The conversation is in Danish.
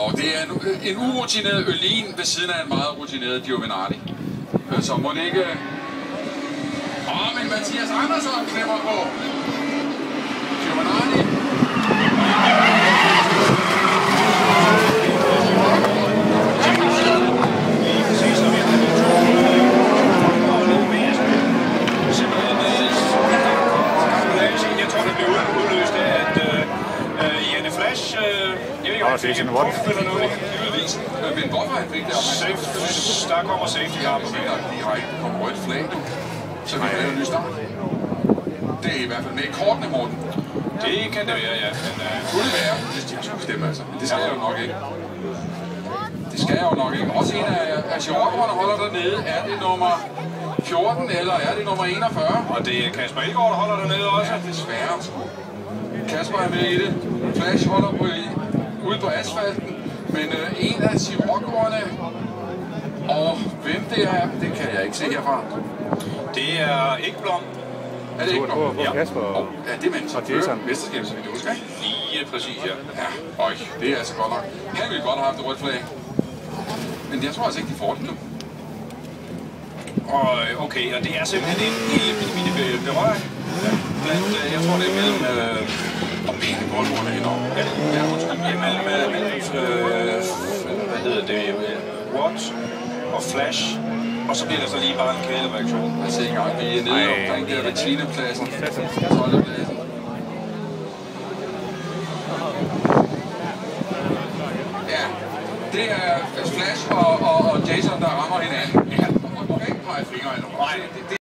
Og det er en urutineret Ølin ved siden af en meget rutineret Giovinazzi. Så må det ikke... men Mathias Andersson klemmer på. Giovinazzi. Jeg tror, det blev udløst af, at Janne Flash... jeg ved ikke, om han fik en puff eller noget. Men hvorfor han fik det? Der kommer safety car på banen. Direkte kommer rødt flag. Så vi har en ny start. Det er i hvert fald med i kortene, Morten. Det kan det være, ja. Kunne det være? Det skal bestemme, altså. Det skal jeg jo nok ikke. Det skal jeg jo nok ikke. Også en af Cherokee, der holder dernede. Er det nummer 14, eller er det nummer 41? Og det er Kasper Elgaard, der holder dernede også. Ja, desværre. Kasper er med i det. Flash holder ude på asfalten. Men en af Cherokeerne, og hvem det er, det kan jeg ikke se herfra. Det er Ekblom. Er det Ekblom? Ja. Kasper og det mand, som fører mesterskabet, så vidt du husker, ikke? Lige præcis, ja. Ja, det er altså godt nok. Her vil vi godt have haft et rødt flag. Men jeg tror altså ikke, de får det nu. Og okay, og det er simpelthen en lille berøring. Blandt, jeg tror det er mellem... og pæne boldmåler henover. Ja, undskyld. Mellem hvad hedder det? Watt og Flash. Og så bliver der så lige bare en kælereaktion. Altså ikke engang, vi er nede omkring der ved 10. pladsen. 12. pladsen. Ja, det er Flash og Jason, der rammer hinanden. Ja, og man må ikke pege fingre endnu.